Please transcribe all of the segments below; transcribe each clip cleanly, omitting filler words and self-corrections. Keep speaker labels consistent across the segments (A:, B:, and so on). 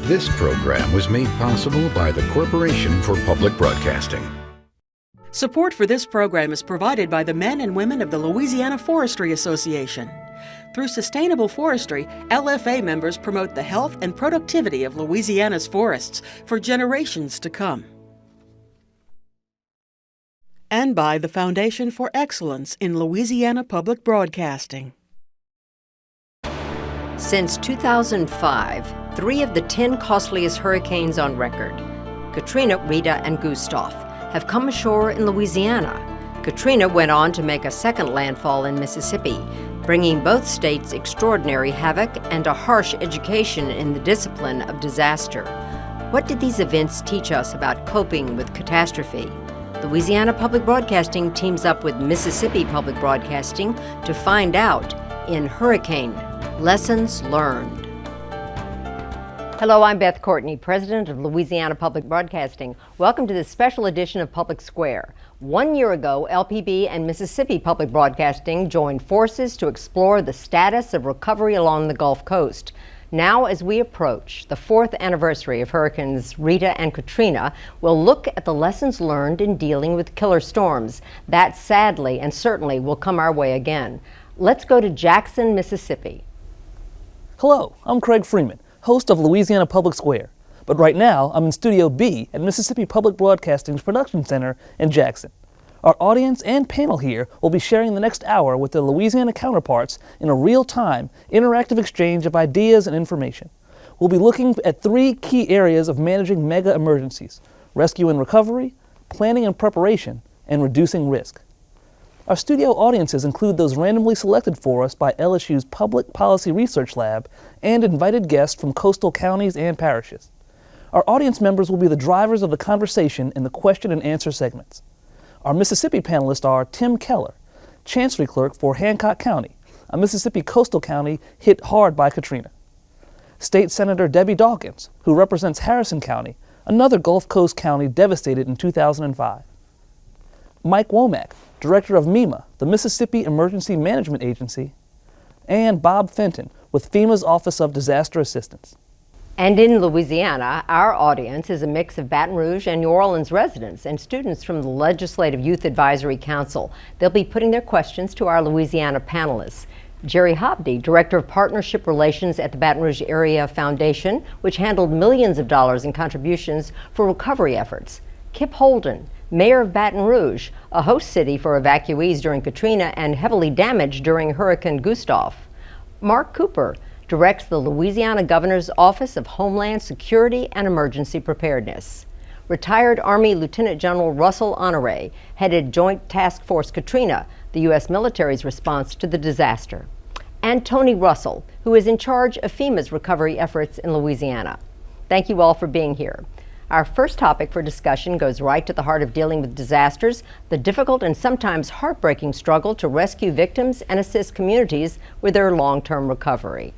A: This program was made possible by the Corporation for Public Broadcasting.
B: Support for this program is provided by the men and women of the Louisiana Forestry Association. Through sustainable forestry, LFA members promote the health and productivity of Louisiana's forests for generations to come. And by the Foundation for Excellence in Louisiana Public Broadcasting.
C: Since 2005, 3 of the 10 costliest hurricanes on record, Katrina, Rita, and Gustav, have come ashore in Louisiana. Katrina went on to make a second landfall in Mississippi, bringing both states extraordinary havoc and a harsh education in the discipline of disaster. What did these events teach us about coping with catastrophe? Louisiana Public Broadcasting teams up with Mississippi Public Broadcasting to find out in Hurricane Lessons Learned. Hello, I'm Beth Courtney, President of Louisiana Public Broadcasting. Welcome to this special edition of Public Square. 1 year ago, LPB and Mississippi Public Broadcasting joined forces to explore the status of recovery along the Gulf Coast. Now, as we approach the 4th anniversary of Hurricanes Rita and Katrina, we'll look at the lessons learned in dealing with killer storms. That sadly and certainly will come our way again. Let's go to Jackson, Mississippi.
D: Hello, I'm Craig Freeman, host of Louisiana Public Square. But right now, I'm in Studio B at Mississippi Public Broadcasting's Production Center in Jackson. Our audience and panel here will be sharing the next hour with their Louisiana counterparts in a real-time, interactive exchange of ideas and information. We'll be looking at 3 key areas of managing mega emergencies: rescue and recovery, planning and preparation, and reducing risk. Our studio audiences include those randomly selected for us by LSU's Public Policy Research Lab and invited guests from coastal counties and parishes. Our audience members will be the drivers of the conversation in the question and answer segments. Our Mississippi panelists are Tim Keller, Chancery Clerk for Hancock County, a Mississippi coastal county hit hard by Katrina. State Senator Debbie Dawkins, who represents Harrison County, another Gulf Coast county devastated in 2005. Mike Womack, Director of MEMA, the Mississippi Emergency Management Agency, and Bob Fenton with FEMA's Office of Disaster Assistance.
C: And in Louisiana, our audience is a mix of Baton Rouge and New Orleans residents and students from the Legislative Youth Advisory Council. They'll be putting their questions to our Louisiana panelists. Gerri Hobdy, Director of Partnership Relations at the Baton Rouge Area Foundation, which handled millions of dollars in contributions for recovery efforts. Kip Holden, Mayor of Baton Rouge, a host city for evacuees during Katrina and heavily damaged during Hurricane Gustav. Mark Cooper directs the Louisiana Governor's Office of Homeland Security and Emergency Preparedness. Retired Army Lieutenant General Russel Honore headed Joint Task Force Katrina, the U.S. military's response to the disaster. And Tony Russel, who is in charge of FEMA's recovery efforts in Louisiana. Thank you all for being here. Our first topic for discussion goes right to the heart of dealing with disasters, the difficult and sometimes heartbreaking struggle to rescue victims and assist communities with their long-term recovery.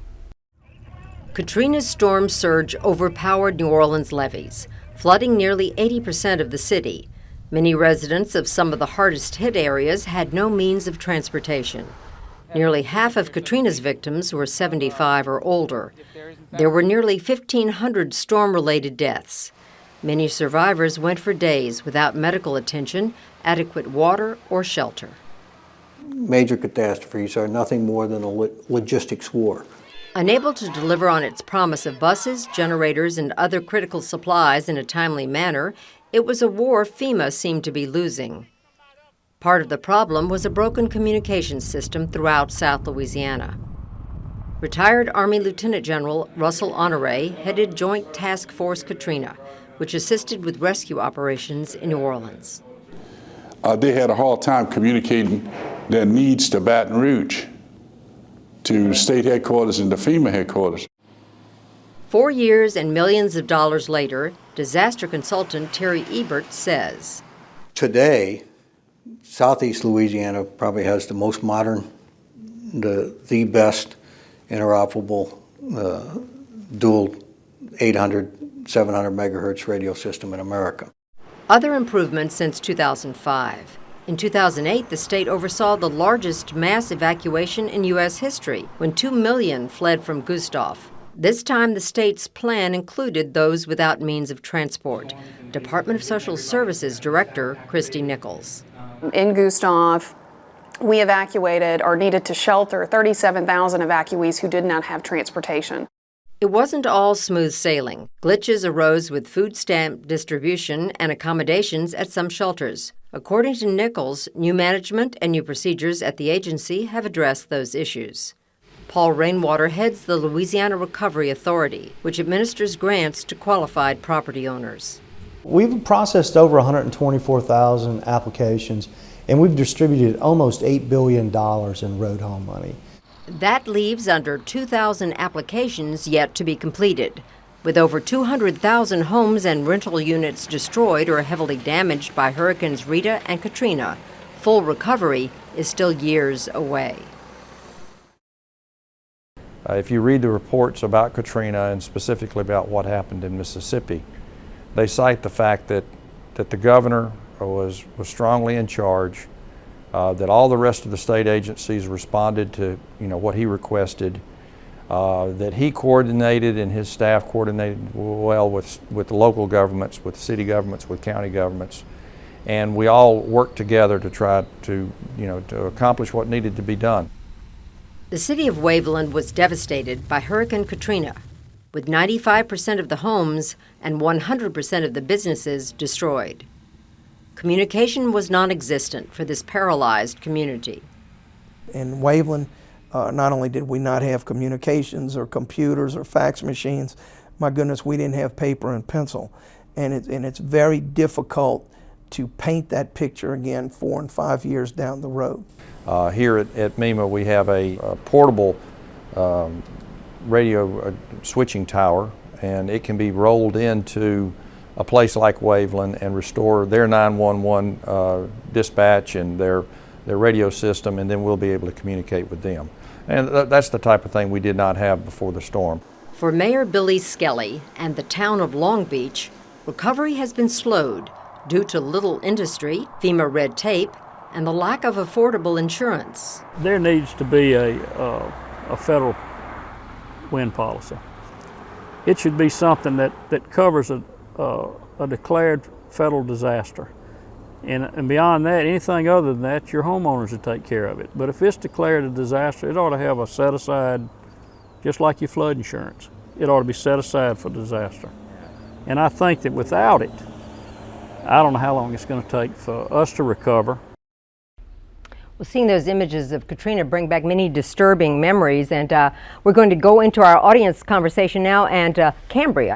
C: Katrina's storm surge overpowered New Orleans levees, flooding nearly 80% of the city. Many residents of some of the hardest hit areas had no means of transportation. Nearly half of Katrina's victims were 75 or older. There were nearly 1,500 storm-related deaths. Many survivors went for days without medical attention, adequate water, or shelter.
E: Major catastrophes are nothing more than a logistics war.
C: Unable to deliver on its promise of buses, generators, and other critical supplies in a timely manner, it was a war FEMA seemed to be losing. Part of the problem was a broken communications system throughout South Louisiana. Retired Army Lieutenant General Russel Honore headed Joint Task Force Katrina, which assisted with rescue operations in New Orleans.
F: They had a hard time communicating their needs to Baton Rouge, to state headquarters and to FEMA headquarters.
C: 4 years and millions of dollars later, disaster consultant Terry Ebert says,
E: Today, Southeast Louisiana probably has the most modern, the best interoperable dual 800, 700 megahertz radio system in America.
C: Other improvements since 2005. In 2008, the state oversaw the largest mass evacuation in U.S. history when 2 million fled from Gustav. This time, the state's plan included those without means of transport. Department of Social Services Director Christy Nichols.
G: In Gustav, we evacuated or needed to shelter 37,000 evacuees who did not have transportation.
C: It wasn't all smooth sailing. Glitches arose with food stamp distribution and accommodations at some shelters. According to Nichols, new management and new procedures at the agency have addressed those issues. Paul Rainwater heads the Louisiana Recovery Authority, which administers grants to qualified property owners.
H: We've processed over 124,000 applications, and we've distributed almost $8 billion in road home money.
C: That leaves under 2,000 applications yet to be completed. With over 200,000 homes and rental units destroyed or heavily damaged by Hurricanes Rita and Katrina, full recovery is still years away.
I: If you read the reports about Katrina and specifically about what happened in Mississippi, they cite the fact that the governor was strongly in charge, that all the rest of the state agencies responded to what he requested, that he coordinated and his staff coordinated well with the local governments, with city governments, with county governments, and we all worked together to try to accomplish what needed to be done.
C: The city of Waveland was devastated by Hurricane Katrina, with 95% of the homes and 100% of the businesses destroyed. Communication was non-existent for this paralyzed community.
J: In Waveland, not only did we not have communications or computers or fax machines, my goodness, we didn't have paper and pencil. And it's very difficult to paint that picture again 4 and 5 years down the road.
I: Here at FEMA, we have a portable radio switching tower, and it can be rolled into a place like Waveland and restore their 911 dispatch and their radio system, and then we'll be able to communicate with them. And that's the type of thing we did not have before the storm.
C: For Mayor Billy Skelly and the town of Long Beach, recovery has been slowed due to little industry, FEMA red tape, and the lack of affordable insurance.
K: There needs to be a federal wind policy. It should be something that covers a declared federal disaster. And beyond that, anything other than that, your homeowners will take care of it. But if it's declared a disaster, it ought to have a set aside, just like your flood insurance. It ought to be set aside for disaster. And I think that without it, I don't know how long it's going to take for us to recover.
C: Well, seeing those images of Katrina bring back many disturbing memories, and we're going to go into our audience conversation now, and Cambria.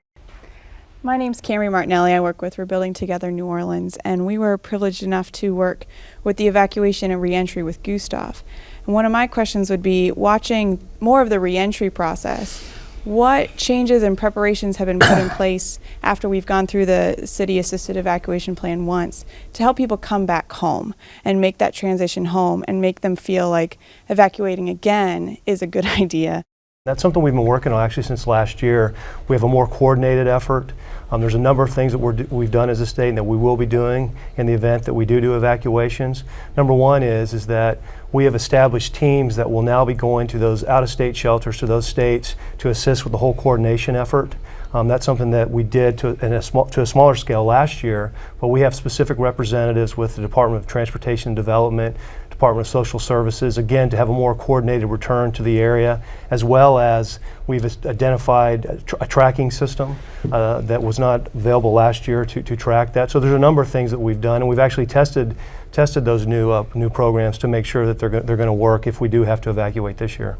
L: My name's Cambria Martinelli. I work with Rebuilding Together New Orleans, and we were privileged enough to work with the evacuation and reentry with Gustav. And one of my questions would be, watching more of the reentry process, what changes and preparations have been put in place after we've gone through the city-assisted evacuation plan once to help people come back home and make that transition home and make them feel like evacuating again is a good idea?
H: That's something we've been working on actually since last year. We have a more coordinated effort. There's a number of things that we've done as a state and that we will be doing in the event that we do evacuations. Number one is that we have established teams that will now be going to those out-of-state shelters, to those states, to assist with the whole coordination effort. That's something that we did to a smaller scale last year, but we have specific representatives with the Department of Transportation and Development, Department of Social Services, again, to have a more coordinated return to the area, as well as we've identified a tracking system that was not available last year to track that. So there's a number of things that we've done, and we've actually tested those new programs to make sure that they're going to work if we do have to evacuate this year.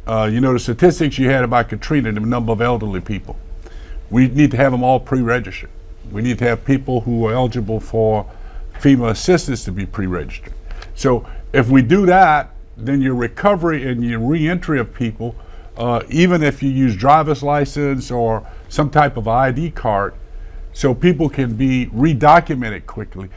F: The statistics you had about Katrina, the number of elderly people, we need to have them all pre-registered. We need to have people who are eligible for FEMA assistance to be pre-registered. So if we do that, then your recovery and your re-entry of people, even if you use driver's license or some type of ID card, so people can be redocumented quickly.